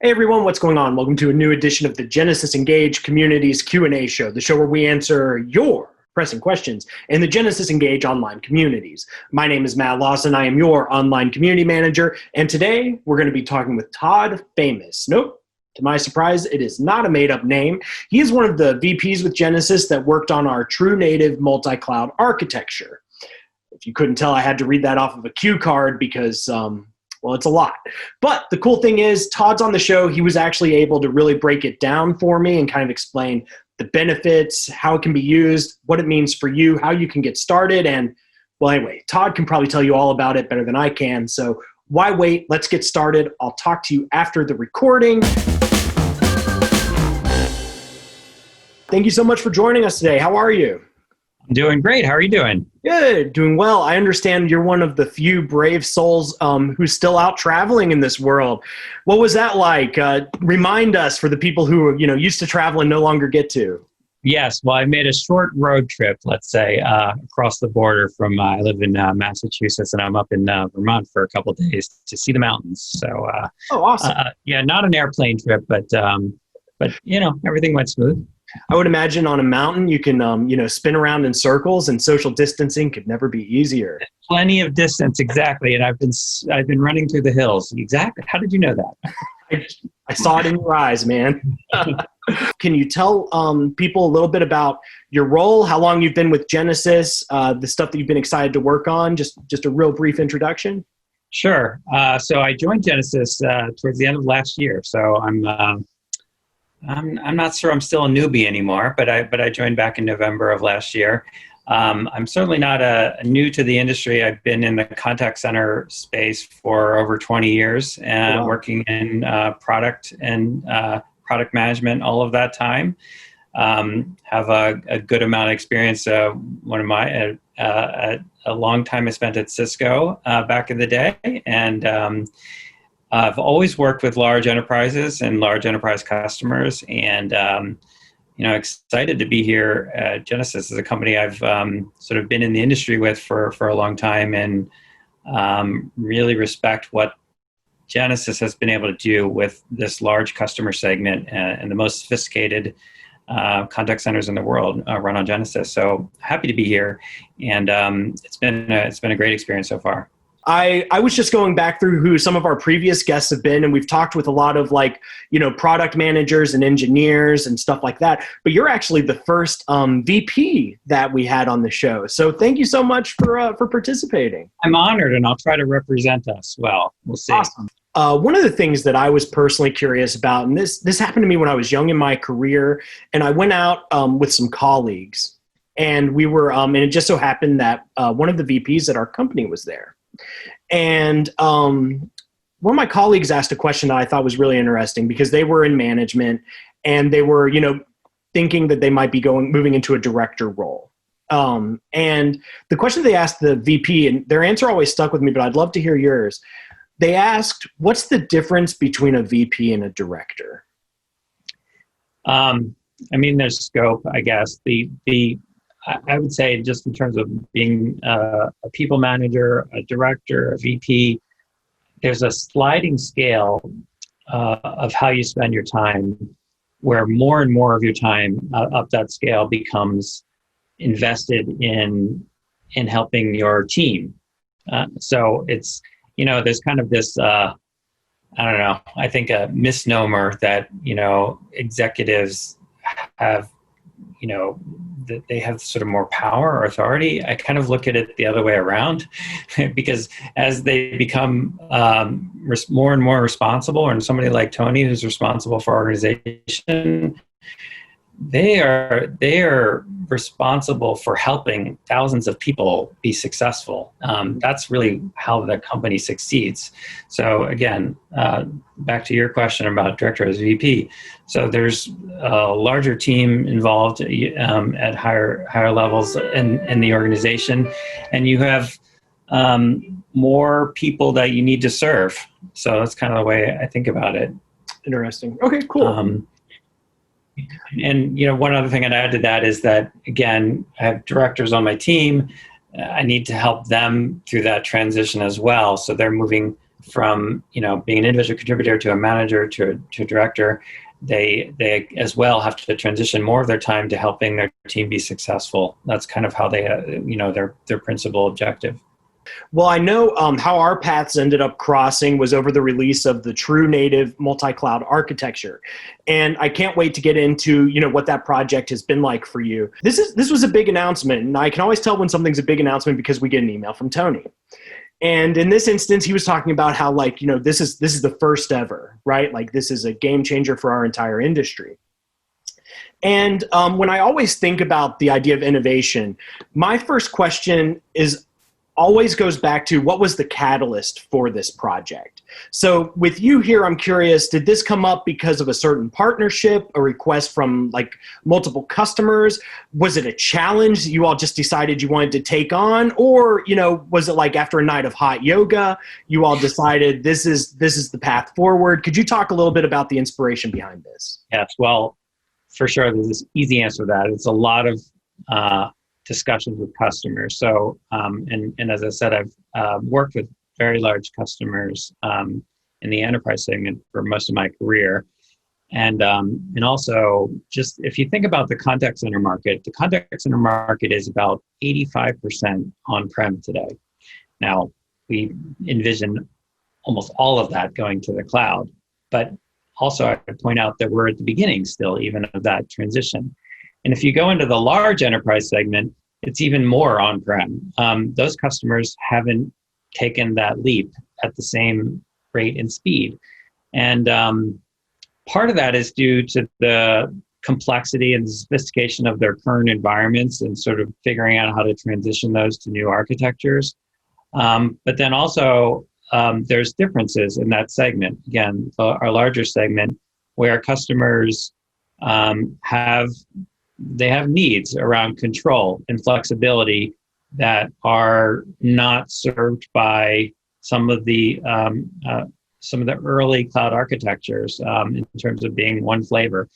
Hey everyone, what's going on? Welcome to a new edition of the Genesys Engage Communities Q&A show, the show where we answer your pressing questions in the Genesys Engage online communities. My name is Matt Lawson. I am your online community manager, and today we're going to be talking with Tod Famous. Nope, to my surprise, it is not a made-up name. He is one of the VPs with Genesys that worked on our True Native Multicloud Architecture. If you couldn't tell, I had to read that off of a cue card because well, it's a lot. But the cool thing is, Todd's on the show. He was actually able to really break it down for me and kind of explain the benefits, how it can be used, what it means for you, how you can get started. And, well, anyway, Todd can probably tell you all about it better than I can. So why wait? Let's get started. I'll talk to you after the recording. Thank you so much for joining us today. How are you? I'm doing great. How are you doing? Good, doing well. I understand you're one of the few brave souls who's still out traveling in this world. What was that like? Remind us for the people who used to travel and no longer get to. Yes. Well, I made a short road trip, let's say, across the border from, I live in Massachusetts, and I'm up in Vermont for a couple of days to see the mountains. So, oh, awesome. Yeah, not an airplane trip, but everything went smooth. I would imagine on a mountain you can spin around in circles, and social distancing could never be easier. Plenty of distance, exactly. And I've been running through the hills. Exactly. How did you know that? I saw it in your eyes, man. Can you tell people a little bit about your role, how long you've been with Genesys, the stuff that you've been excited to work on? Just a real brief introduction. Sure. So I joined Genesys towards the end of last year. So I'm not sure I'm still a newbie anymore, but I joined back in November of last year. I'm certainly not new to the industry. I've been in the contact center space for over 20 years and working in product and product management all of that time. Have a good amount of experience. A long time I spent at Cisco back in the day, and I've always worked with large enterprises and large enterprise customers, and excited to be here. Genesys is a company I've sort of been in the industry with for a long time, and really respect what Genesys has been able to do with this large customer segment and the most sophisticated contact centers in the world run on Genesys. So happy to be here, and it's been a great experience so far. I was just going back through who some of our previous guests have been, and we've talked with a lot of product managers and engineers and stuff like that. But you're actually the first VP that we had on the show. So thank you so much for participating. I'm honored, and I'll try to represent us well. We'll see. Awesome. One of the things that I was personally curious about, and this happened to me when I was young in my career, and I went out with some colleagues, and we were, and it just so happened that one of the VPs at our company was there. And one of my colleagues asked a question that I thought was really interesting because they were in management and they were, thinking that they might be moving into a director role. And the question they asked the VP, and their answer always stuck with me, but I'd love to hear yours. They asked, what's the difference between a VP and a director? There's scope, I guess. I would say, just in terms of being a people manager, a director, a VP, there's a sliding scale of how you spend your time, where more and more of your time up that scale becomes invested in helping your team. So it's, there's kind of this, I think a misnomer that, executives have, that they have sort of more power or authority. I kind of look at it the other way around, because as they become more and more responsible, and somebody like Tony, who's responsible for organization, they are responsible for helping thousands of people be successful. That's really how the company succeeds. So again, back to your question about director as VP. So there's a larger team involved at higher levels in the organization, and you have more people that you need to serve. So that's kind of the way I think about it. Interesting. Okay, cool. And, one other thing I'd add to that is that, again, I have directors on my team. I need to help them through that transition as well. So they're moving from being an individual contributor to a manager to a director, they as well have to transition more of their time to helping their team be successful. That's kind of how they their principal objective. Well, I know how our paths ended up crossing was over the release of the True Native Multicloud Architecture, and I can't wait to get into what that project has been like for you. This was a big announcement, and I can always tell when something's a big announcement because we get an email from Tony. And in this instance, he was talking about how this is the first ever, right? Like this is a game changer for our entire industry. And when I always think about the idea of innovation, my first question always goes back to what was the catalyst for this project. So with you here, I'm curious, did this come up because of a certain partnership, a request from multiple customers? Was it a challenge that you all just decided you wanted to take on? Or, was it after a night of hot yoga, you all decided this is the path forward? Could you talk a little bit about the inspiration behind this? Yes, well, for sure, there's this easy answer to that. It's a lot of discussions with customers. So, and as I said, I've worked with very large customers in the enterprise segment for most of my career. And also, just if you think about the contact center market, the contact center market is about 85% on-prem today. Now, we envision almost all of that going to the cloud. But also, I point out that we're at the beginning still, even of that transition. And if you go into the large enterprise segment, it's even more on-prem. Those customers haven't taken that leap at the same rate and speed. And part of that is due to the complexity and sophistication of their current environments and sort of figuring out how to transition those to new architectures. But then also, there's differences in that segment. Again, our larger segment, where customers have needs around control and flexibility that are not served by some of the early cloud architectures in terms of being one flavor.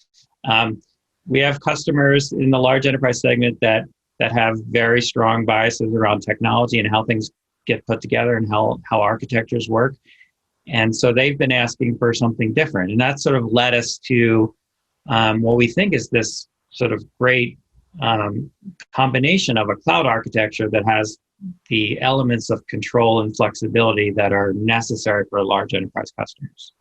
We have customers in the large enterprise segment that have very strong biases around technology and how things get put together and how architectures work. And so they've been asking for something different. And that sort of led us to what we think is this sort of great combination of a cloud architecture that has the elements of control and flexibility that are necessary for large enterprise customers.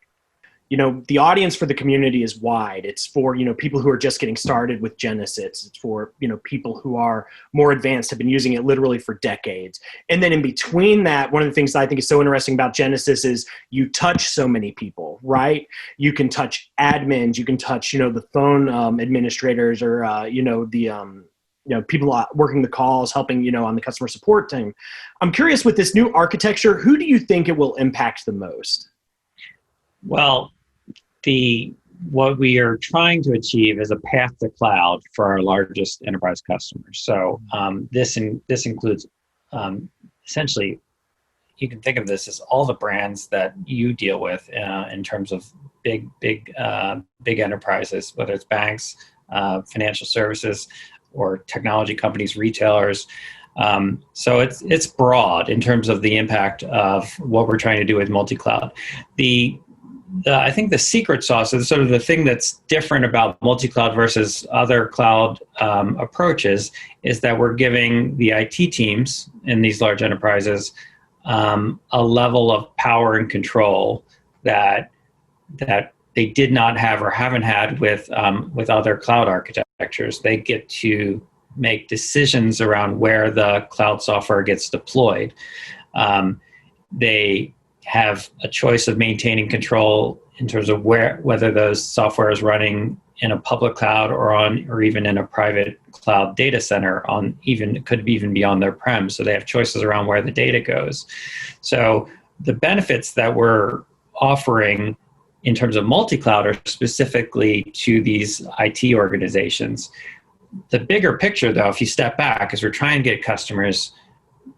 The audience for the community is wide. It's for, people who are just getting started with Genesys. It's for, people who are more advanced, have been using it literally for decades. And then in between that, one of the things that I think is so interesting about Genesys is you touch so many people, right? You can touch admins, you can touch, the phone administrators or, people working the calls, helping, on the customer support team. I'm curious, with this new architecture, who do you think it will impact the most? Well, what we are trying to achieve is a path to cloud for our largest enterprise customers. So this includes essentially, you can think of this as all the brands that you deal with in terms of big enterprises, whether it's banks, financial services, or technology companies, retailers. So it's broad in terms of the impact of what we're trying to do with multi-cloud. I think the secret sauce is sort of the thing that's different about multi-cloud versus other cloud approaches is that we're giving the IT teams in these large enterprises a level of power and control that they did not have or haven't had with other cloud architectures. They get to make decisions around where the cloud software gets deployed. They have a choice of maintaining control in terms of whether those software is running in a public cloud or even in a private cloud data center could even be on their prem. So they have choices around where the data goes. So the benefits that we're offering in terms of multi-cloud are specifically to these IT organizations. The bigger picture, though, if you step back, is we're trying to get customers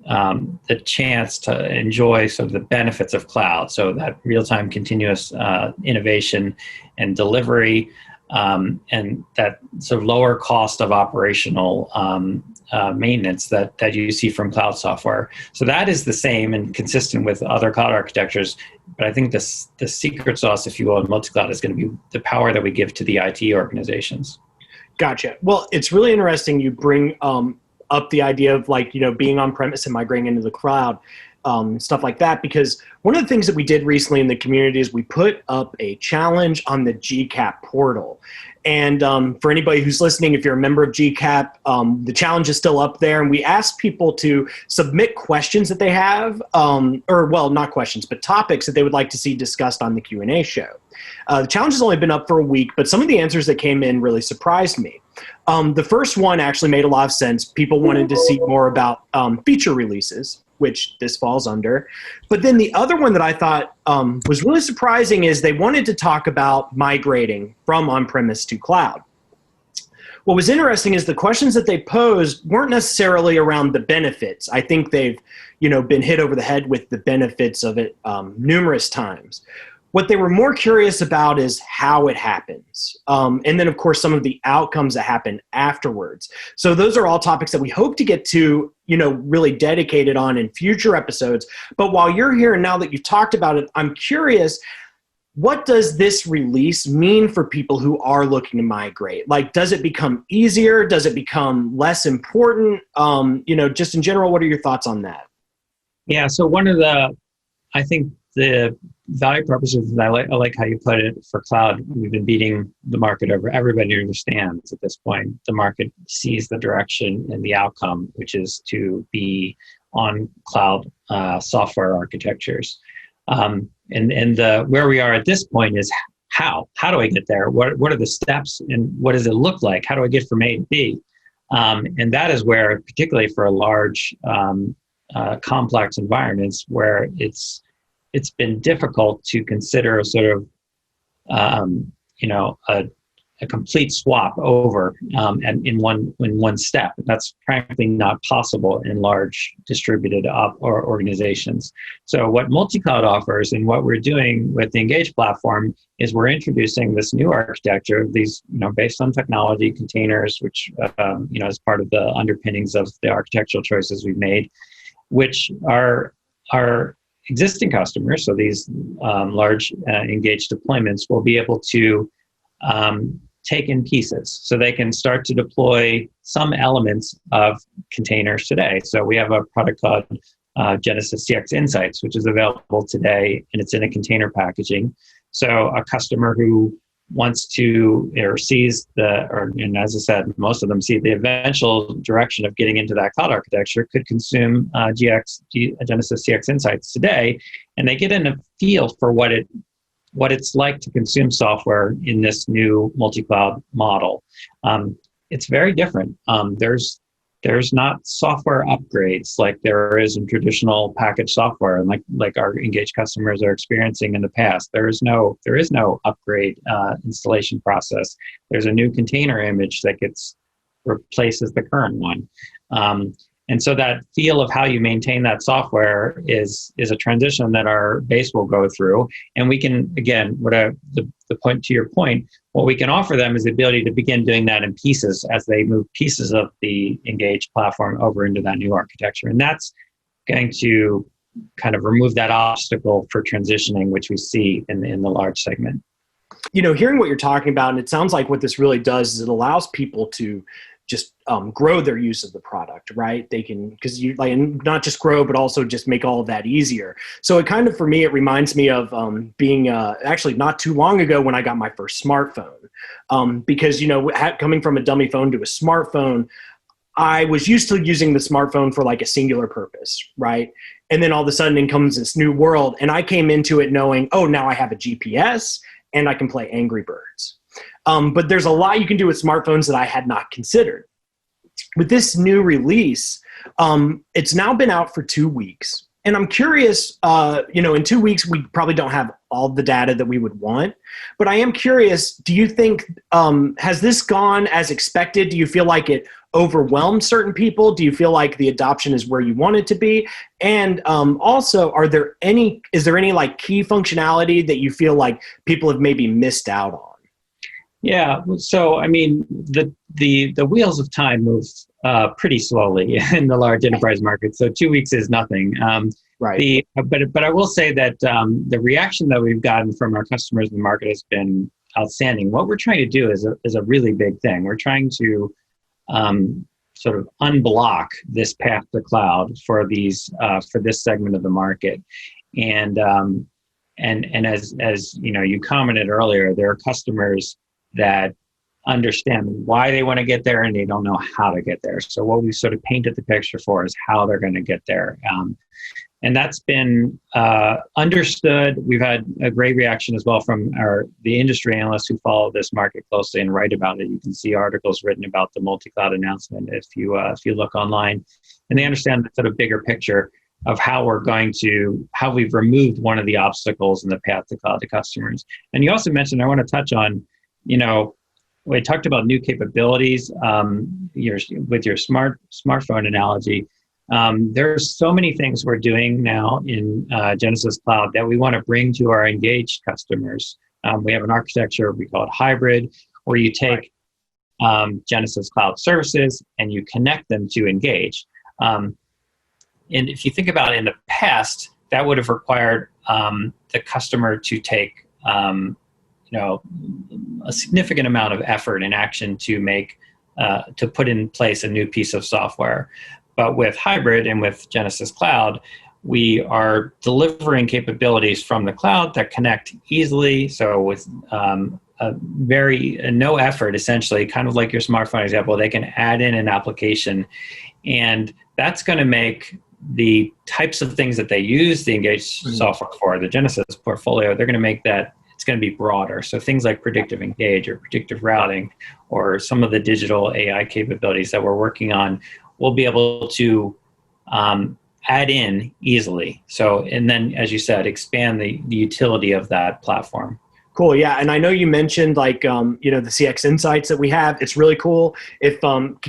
the chance to enjoy sort of the benefits of cloud. So that real-time continuous innovation and delivery, and that sort of lower cost of operational maintenance that you see from cloud software. So that is the same and consistent with other cloud architectures. But I think the secret sauce, if you will, in multi-cloud is going to be the power that we give to the IT organizations. Gotcha. Well, it's really interesting you bring up the idea of being on premise and migrating into the cloud, stuff like that, because one of the things that we did recently in the community is we put up a challenge on the GCAP portal. And for anybody who's listening, if you're a member of GCAP, the challenge is still up there. And we asked people to submit questions that they have, not questions, but topics that they would like to see discussed on the Q&A show. The challenge has only been up for a week, but some of the answers that came in really surprised me. The first one actually made a lot of sense. People wanted to see more about feature releases, which this falls under. But then the other one that I thought was really surprising is they wanted to talk about migrating from on-premise to cloud. What was interesting is the questions that they posed weren't necessarily around the benefits. I think they've been hit over the head with the benefits of it numerous times. What they were more curious about is how it happens. And then, of course, some of the outcomes that happen afterwards. So those are all topics that we hope to get to, really dedicated on in future episodes. But while you're here and now that you've talked about it, I'm curious, what does this release mean for people who are looking to migrate? Like, does it become easier? Does it become less important? Just in general, what are your thoughts on that? Yeah, so I think the value propositions, I like how you put it for cloud. We've been beating the market over. Everybody understands at this point. The market sees the direction and the outcome, which is to be on cloud software architectures. And where we are at this point is how do I get there? What are the steps and what does it look like? How do I get from A to B? And that is where, particularly for large, complex environments, where it's been difficult to consider a sort of, a complete swap over and in one step. That's frankly not possible in large distributed organizations. So what multi-cloud offers and what we're doing with the Engage platform is we're introducing this new architecture, these, based on technology containers, which, is part of the underpinnings of the architectural choices we've made, which are existing customers, so these large engaged deployments, will be able to take in pieces. So they can start to deploy some elements of containers today. So we have a product called Genesys CX Insights, which is available today, and it's in a container packaging. So a customer who wants to or sees and as I said, most of them see the eventual direction of getting into that cloud architecture could consume Genesys CX Insights today, and they get in a feel for what it's like to consume software in this new multi-cloud model. It's very different. There's not software upgrades like there is in traditional packaged software, and like our engaged customers are experiencing in the past. There is no upgrade installation process. There's a new container image that replaces the current one. And so that feel of how you maintain that software is a transition that our base will go through. And we can, again, the point to your point, what we can offer them is the ability to begin doing that in pieces as they move pieces of the Engage platform over into that new architecture. And that's going to kind of remove that obstacle for transitioning, which we see in the large segment. Hearing what you're talking about, and it sounds like what this really does is it allows people to just grow their use of the product, right? They can, because you not just grow, but also just make all of that easier. So it kind of, for me, it reminds me of being actually not too long ago when I got my first smartphone. Because, coming from a dummy phone to a smartphone, I was used to using the smartphone for like a singular purpose, right? And then all of a sudden in comes this new world, and I came into it knowing, oh, now I have a GPS and I can play Angry Birds. But there's a lot you can do with smartphones that I had not considered. With this new release, it's now been out for 2 weeks. And I'm curious, in 2 weeks, we probably don't have all the data that we would want. But I am curious, do you think, has this gone as expected? Do you feel like it overwhelmed certain people? Do you feel like the adoption is where you want it to be? And also, is there any like key functionality that you feel like people have maybe missed out on? Yeah, so I mean, the wheels of time move pretty slowly in the large enterprise market. So 2 weeks is nothing. Right. But I will say that the reaction that we've gotten from our customers in the market has been outstanding. What we're trying to do is a really big thing. We're trying to sort of unblock this path to cloud for this segment of the market, and as you know, you commented earlier, there are customers that understand why they want to get there and they don't know how to get there. So what we sort of painted the picture for is how they're going to get there. And that's been understood. We've had a great reaction as well from the industry analysts who follow this market closely and write about it. You can see articles written about the multi-cloud announcement if you look online, and they understand the sort of bigger picture of how we've removed one of the obstacles in the path to cloud to customers. And you also mentioned, I want to touch on, we talked about new capabilities with your smartphone analogy. There's so many things we're doing now in Genesys Cloud that we want to bring to our engaged customers. We have an architecture, we call it hybrid, where you take Genesys Cloud services and you connect them to Engage. And if you think about it, in the past, that would have required the customer to take a significant amount of effort and action to put in place a new piece of software. But with hybrid and with Genesys Cloud, we are delivering capabilities from the cloud that connect easily. So with no effort, essentially, kind of like your smartphone example, they can add in an application, and that's going to make the types of things that they use the Engage software for, the Genesys portfolio, they're going to make that, it's going to be broader. So things like predictive engage or predictive routing or some of the digital AI capabilities that we're working on, we'll be able to add in easily. So, and then, as you said, expand the utility of that platform. Cool. Yeah. And I know you mentioned the CX insights that we have. It's really cool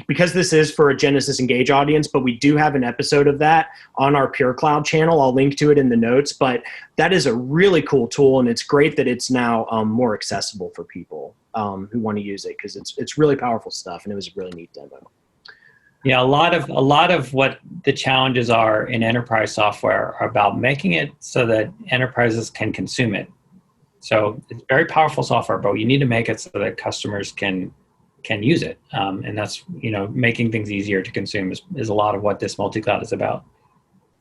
because this is for a Genesys Engage audience, but we do have an episode of that on our Pure Cloud channel. I'll link to it in the notes, but that is a really cool tool. And it's great that it's now more accessible for people who want to use it, because it's really powerful stuff. And it was a really neat demo. Yeah, a lot of what the challenges are in enterprise software are about making it so that enterprises can consume it. So it's very powerful software, but you need to make it so that customers can use it. And that's, making things easier to consume is a lot of what this multi-cloud is about.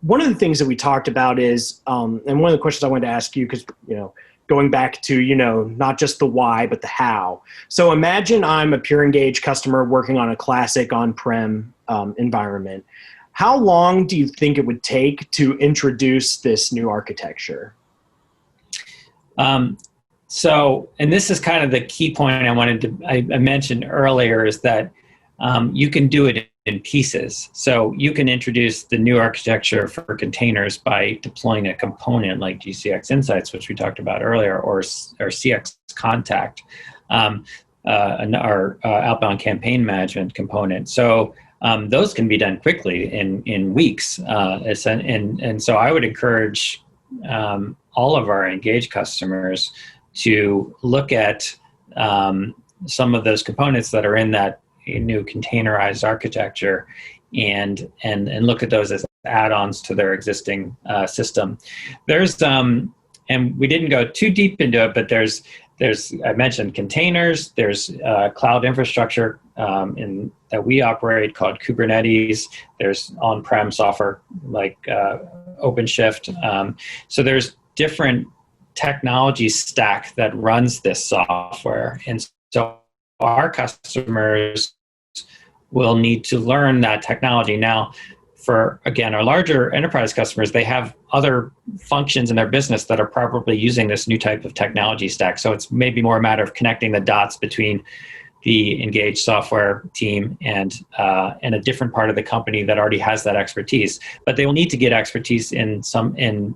One of the things that we talked about is, and one of the questions I wanted to ask you, because, going back to, not just the why, but the how. So imagine I'm a Pure Engage customer working on a classic on-prem environment. How long do you think it would take to introduce this new architecture? And this is kind of the key point I mentioned earlier, is that you can do it in pieces. So you can introduce the new architecture for containers by deploying a component like GCX Insights, which we talked about earlier, or CX Contact, our outbound campaign management component. So those can be done quickly in weeks. And so I would encourage all of our engaged customers to look at some of those components that are in that new containerized architecture and look at those as add-ons to their existing system. There's and we didn't go too deep into it, but there's I mentioned containers. There's cloud infrastructure that we operate called Kubernetes. There's on-prem software like OpenShift. So there's different technology stack that runs this software, and so our customers will need to learn that technology. Now, for, again, our larger enterprise customers, they have other functions in their business that are probably using this new type of technology stack. So it's maybe more a matter of connecting the dots between the Engage software team and a different part of the company that already has that expertise. But they will need to get expertise in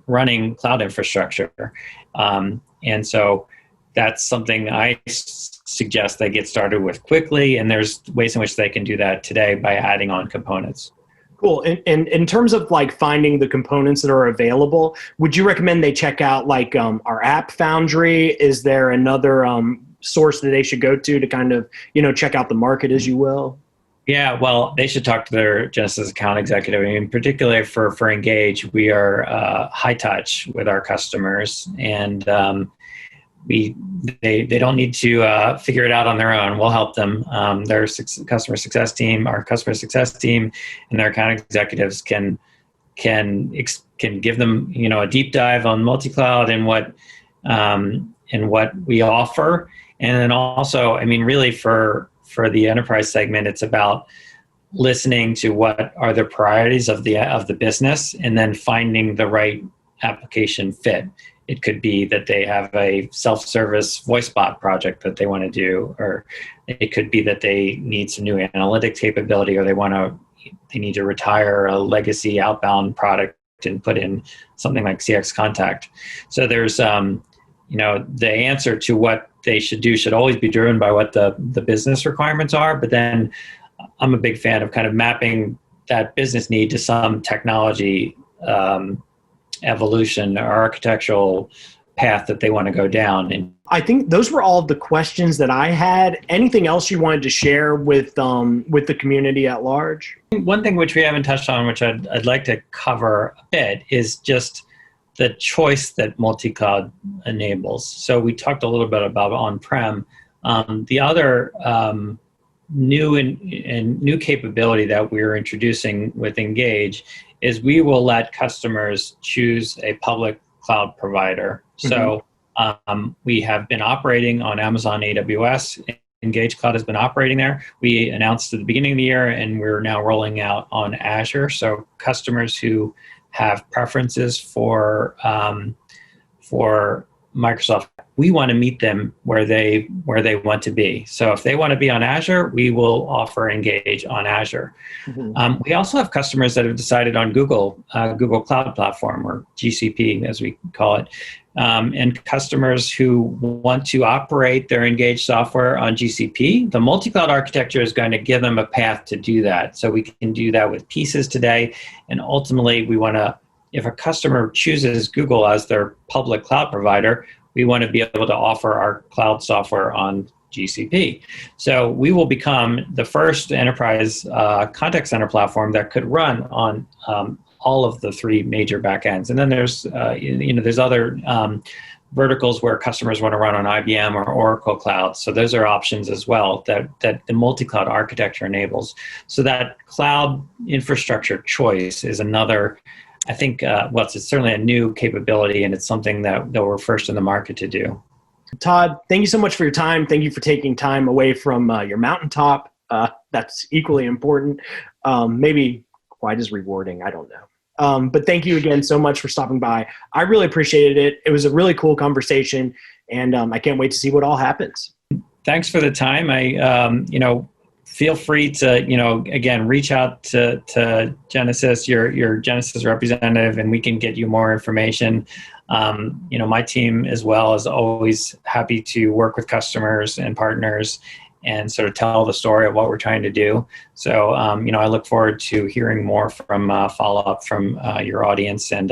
running cloud infrastructure. And so that's something I suggest they get started with quickly, and there's ways in which they can do that today by adding on components. Cool. And in terms of finding the components that are available, would you recommend they check out our App Foundry? Is there another source that they should go to kind of, check out the market, as you will? Yeah, well, they should talk to their Genesys account executive. I mean, particularly for Engage, we are high touch with our customers, and they don't need to figure it out on their own. We'll help them. Their customer success team, our customer success team, and their account executives can give them a deep dive on multi-cloud and what we offer, and then also, I mean, really for the enterprise segment, it's about listening to what are the priorities of the business, and then finding the right application fit. It could be that they have a self-service voice bot project that they want to do, or it could be that they need some new analytics capability, or they need to retire a legacy outbound product and put in something like CX Contact. So there's the answer to what they should do should always be driven by what the business requirements are. But then I'm a big fan of kind of mapping that business need to some technology evolution or architectural path that they want to go down. And I think those were all the questions that I had. Anything else you wanted to share with the community at large? One thing which we haven't touched on, which I'd like to cover a bit, is just the choice that multi-cloud enables. So we talked a little bit about on-prem. The other new capability that we're introducing with Engage is we will let customers choose a public cloud provider. So we have been operating on Amazon AWS. Engage Cloud has been operating there. We announced at the beginning of the year, and we're now rolling out on Azure. So customers who have preferences for Microsoft, we want to meet them where they want to be. So if they want to be on Azure, we will offer Engage on Azure. We also have customers that have decided on Google Cloud Platform, or GCP as we call it, and customers who want to operate their Engage software on GCP. The multi-cloud architecture is going to give them a path to do that. So we can do that with pieces today, and ultimately we want to, if a customer chooses Google as their public cloud provider, we want to be able to offer our cloud software on GCP. So we will become the first enterprise contact center platform that could run on all of the three major backends. And then there's other verticals where customers want to run on IBM or Oracle Cloud. So those are options as well that the multi-cloud architecture enables. So that cloud infrastructure choice is another, I think, it's certainly a new capability, and it's something that we're first in the market to do. Tod, thank you so much for your time. Thank you for taking time away from your mountaintop. That's equally important. Maybe quite as rewarding, I don't know. But thank you again so much for stopping by. I really appreciated it. It was a really cool conversation, and I can't wait to see what all happens. Thanks for the time. Feel free to, again, reach out to Genesys, your Genesys representative, and we can get you more information. My team as well is always happy to work with customers and partners and sort of tell the story of what we're trying to do. So, I look forward to hearing more from follow-up from your audience and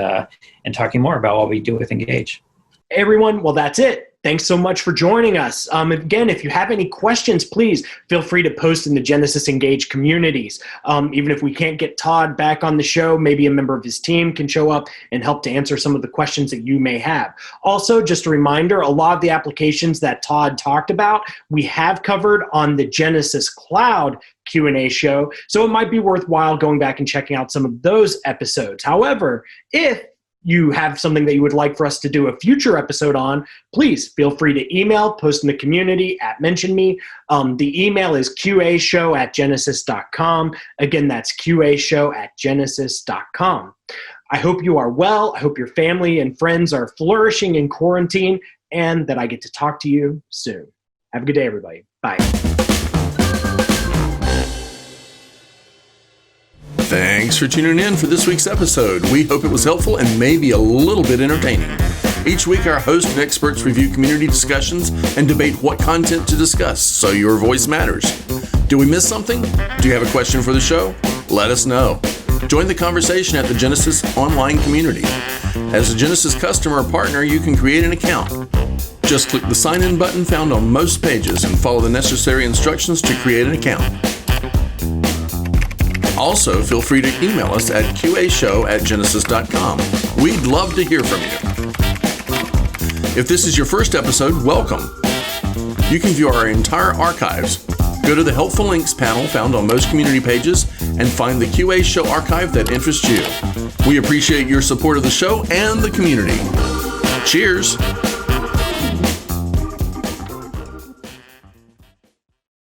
talking more about what we do with Engage. Hey, everyone. Well, that's it. Thanks so much for joining us. Again, if you have any questions, please feel free to post in the Genesys Engage communities. Even if we can't get Tod back on the show, maybe a member of his team can show up and help to answer some of the questions that you may have. Also, just a reminder, a lot of the applications that Tod talked about, we have covered on the Genesys Cloud Q&A show, so it might be worthwhile going back and checking out some of those episodes. However, if you have something that you would like for us to do a future episode on, please feel free to email, post in the community @mention me. The email is qashow@genesys.com. Again, that's qashow@genesys.com. I hope you are well. I hope your family and friends are flourishing in quarantine, and that I get to talk to you soon. Have a good day, everybody. Bye. Thanks for tuning in for this week's episode. We hope it was helpful and maybe a little bit entertaining. Each week, our host and experts review community discussions and debate what content to discuss, so your voice matters. Do we miss something? Do you have a question for the show? Let us know. Join the conversation at the Genesys online community. As a Genesys customer or partner, you can create an account. Just click the sign in button found on most pages and follow the necessary instructions to create an account. Also, feel free to email us at qashow@genesys.com. We'd love to hear from you. If this is your first episode, welcome. You can view our entire archives. Go to the Helpful Links panel found on most community pages and find the QA Show archive that interests you. We appreciate your support of the show and the community. Cheers!